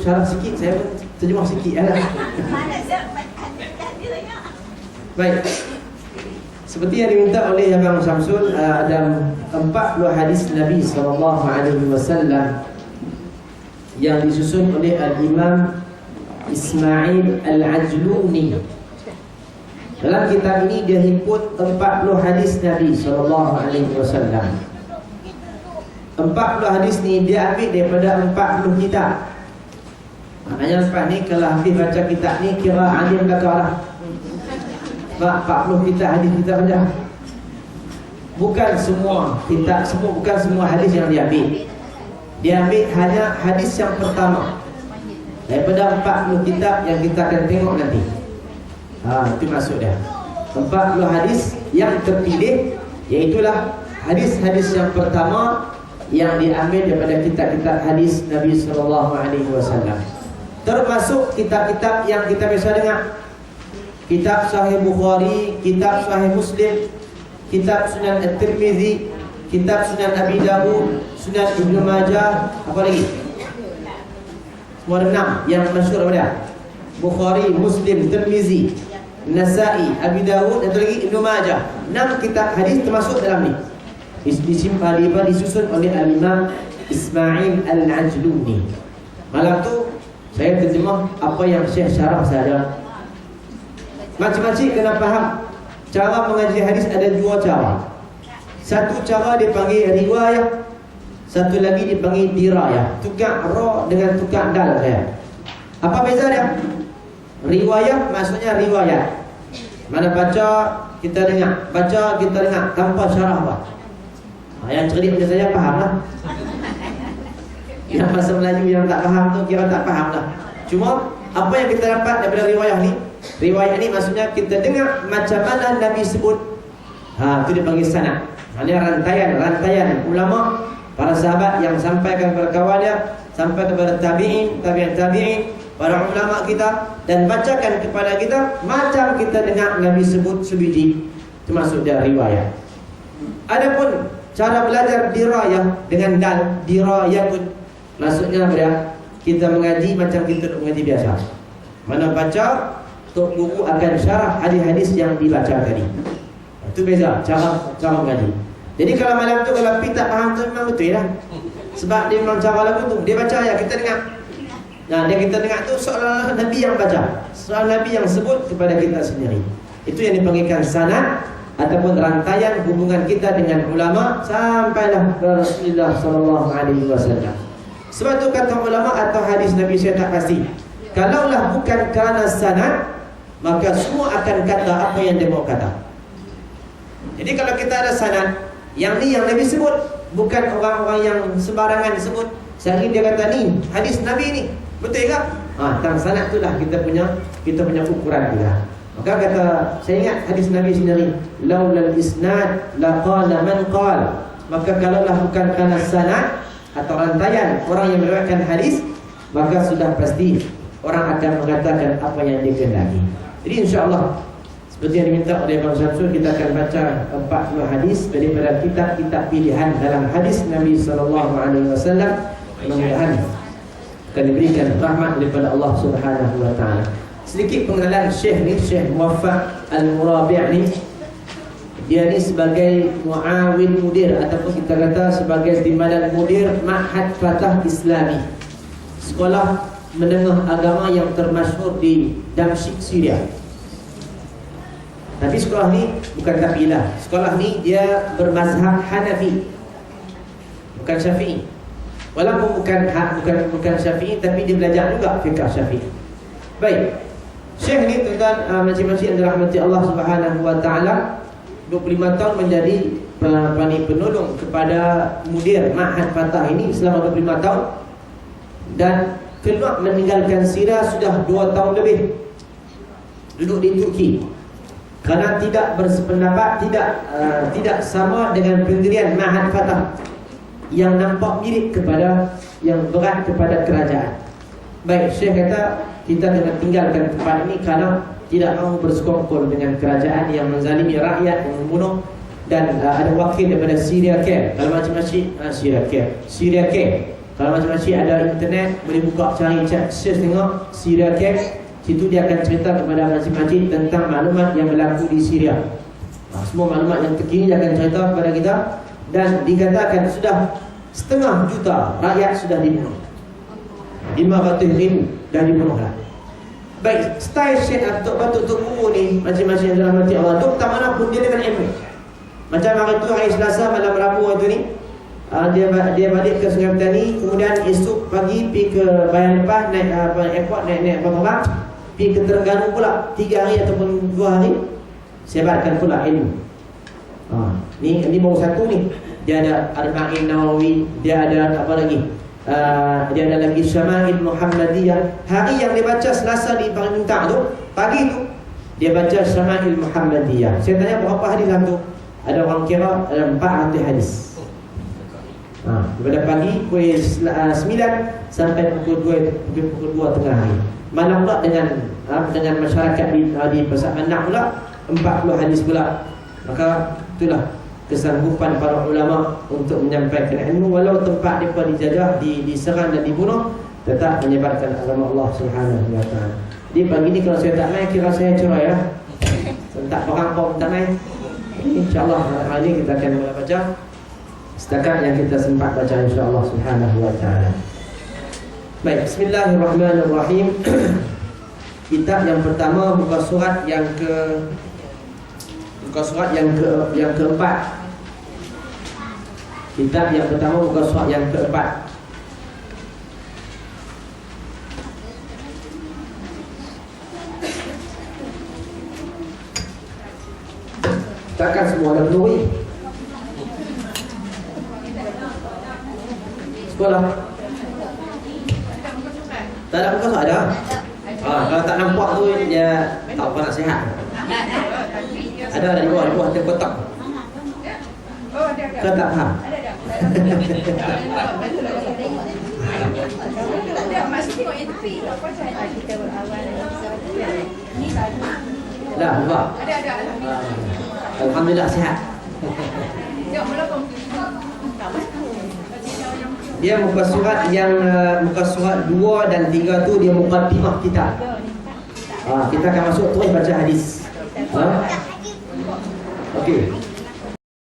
syarah sikit, saya pun terjemah sikit lah. Baik. Seperti yang diminta oleh Abang Syamsul, ada 40 hadis Nabi SAW yang disusun oleh Al-Imam Ismail Al-Ajluni. Dalam kitab ini dia himpun 40 hadis Nabi SAW. 40 hadis ni dia ambil daripada 40 kitab. Maknanya lepas ni kalau Hafiz baca kitab ni, kira alim belakang lah. 40 kitab hadis kita baca. Bukan semua kitab, bukan semua hadis yang dia ambil. Dia ambil hanya hadis yang pertama daripada 40 kitab yang kita akan tengok nanti. Itu maksud dia. 40 hadis yang terpilih, iaitulah hadis-hadis yang pertama yang diambil daripada kitab-kitab hadis Nabi SAW. Termasuk kitab-kitab yang kita biasa dengar. Kitab Sahih Bukhari, kitab Sahih Muslim, kitab Sunan At-Tirmizi, kitab Sunan Abi Dawud, Sunan Ibn Majah, apa lagi? Semua ada 6 yang masyhur apa dia? Bukhari, Muslim, Tirmizi, Nasa'i, Abi Dawud, dan lagi Ibn Majah. 6 kitab hadis termasuk dalam ni. Disusun oleh Al-Imam Ismail Al-Ajluni. Malam tu saya terjemah apa yang Syekh syarah saja. Macam-macam kena faham. Cara mengaji hadis ada 2 cara. Satu cara dipanggil riwayah, satu lagi dipanggil dirayah. Tukar ra dengan tukar dal saya. Apa beza dia? Riwayah maksudnya riwayat. Mana baca kita dengar, baca kita dengar tanpa syarah apa. Yang cerdik macam saya faham lah. Yang bahasa Melayu yang tak faham tu kira tak faham lah. Cuma apa yang kita dapat daripada riwayah ni, riwayat ni maksudnya kita dengar macam mana Nabi sebut. Itu dipanggil sanad. Maksudnya rantaian ulama, para sahabat yang sampaikan kepada kawan dia, sampai kepada tabi'in, tabi'in, para ulama kita, dan bacakan kepada kita macam kita dengar Nabi sebut sebiji. Itu maksud dia riwayat. Adapun cara belajar dirayah dengan dal, dirayatun, maksudnya apa dia? Kita mengaji macam kita mengaji biasa. Mana baca, tok guru akan syarah hadis-hadis yang dibaca tadi. Itu beza cara mengaji. Jadi kalau malam tu kalau kita faham tu memang betul lah. Sebab dia memang cara lagu tu, dia baca ya kita dengar. Nah, dia kita dengar tu seolah Nabi yang baca, seolah Nabi yang sebut kepada kita sendiri. Itu yang dipanggilkan sanad ataupun rantaian hubungan kita dengan ulama sampailah ke Rasulullah SAW. Sebab tu kata ulama atau hadis Nabi, saya tak pasti. Kalaulah bukan kerana sanad, maka semua akan kata apa yang dia mau kata. Jadi kalau kita ada sanad, yang ni yang Nabi sebut, bukan orang-orang yang sembarangan sebut. Sehari dia kata ni hadis Nabi ni, betul ke? Tentang sanad itulah kita punya ukuran juga. Maka kata, saya ingat hadis Nabi sendiri, laulal isnad laqala man qala. Maka kalaulah bukan kerana sanad atau rantaian orang yang meriwayatkan hadis, maka sudah pasti orang akan mengatakan apa yang dia kehendaki. Jadi insya-Allah seperti yang diminta oleh Abang Syamsul, kita akan baca 40 hadis daripada kitab-kitab pilihan dalam hadis Nabi SAW. Mudah-mudahan akan diberikan rahmat daripada Allah Subhanahu wa taala. Sedikit pengenalan Syekh ni, Syekh Muwaffaq Al-Murabi' ni. Dia ni sebagai muawin mudir ataupun kita kata sebagai timbalan mudir Ma'had Fatah Islami, sekolah menengah agama yang termasyhur di Damsyik, Syria. Tapi sekolah ni bukan tapilah. Sekolah ni dia bermazhab Hanafi, bukan Syafi'i. Walaupun bukan Syafi'i, tapi dia belajar juga fiqh Syafi'i. Baik. Syekh ni tuan-tuan macam-macam yang dirahmati Allah Subhanahu wa taala, 25 tahun menjadi penolong kepada mudir Ma'had Fatah ini selama 25 tahun, dan keluar meninggalkan Syria sudah 2 tahun lebih. Duduk di Turki kerana tidak bersependapat, tidak sama dengan pendirian Ma'had Fatah yang nampak mirip kepada, yang berat kepada kerajaan. Baik, Syekh kata kita kena tinggalkan tempat ini kerana tidak mahu bersekongkol dengan kerajaan yang menzalimi rakyat, yang membunuh, dan ada wakil daripada Syria Care. Kalau macam-macam Syria Care Kalau macam-macam ada internet, boleh buka cari chat, search tengok Syria Camp. Situ dia akan cerita kepada masing-masing tentang maklumat yang berlaku di Syria. Semua maklumat yang terkini dia akan cerita kepada kita. Dan dikatakan sudah 500 juta rakyat sudah dibunuh. 500,000 dah dibunuh lah. Baik, style Syekh Tok Guru ni macam-macam dalam hati Allah. Doktor mana pun dia dengan ilmu. Macam hari tu, hari Selasa malam Rabu itu ni, dia balik ke Sungai Petani. Kemudian esok pagi pergi ke Bayan Lepas, naik airport, naik terbang, pergi ke Terengganu pula 3 hari ataupun 2 hari. Sebatkan pula ilmu. Ni baru satu ni. Dia ada Arba'in Nawawi, dia ada apa lagi? Dia ada lagi Syama'il Muhammadiyah. Hari yang dia baca Selasa di Parlimentar tu, pagi tu dia baca Syama'il Muhammadiyah. Saya tanya berapa hadis tu? Ada orang kira ada 400 hadis. Daripada pagi pukul 9 sampai pukul 2 tengah hari. Malam pula dengan masyarakat di Pasar Anak pula 40 hadis pula. Maka itulah kesanggupan para ulama untuk menyampaikan ilmu, walau tempat mereka dijajah, diserang dan dibunuh, tetap menyebarkan agama Allah Subhanahu wa taala. Di pagi ni kalau saya tak main, kira saya cerai lah. Tak perang pun tak main. InsyaAllah hari ini kita akan mula baca setakat yang kita sempat baca, insyaAllah Subhanahu wa taala. Baik, bismillahirrahmanirrahim. Kitab yang pertama buka surat yang keempat. Kitab yang pertama buka surat yang keempat. Takkan semua ada penuhi sekolah. Tak ada buka surat ada. Kalau tak nampak tu dia tak apa nak sihat. Ada di bawah ada kotak. Kau tak faham? Dah buka. Alhamdulillah sihat. Dia muka surat yang muka surat 2 dan 3 tu dia muqaddimah kita. Kita akan masuk terus baca hadis. Okey.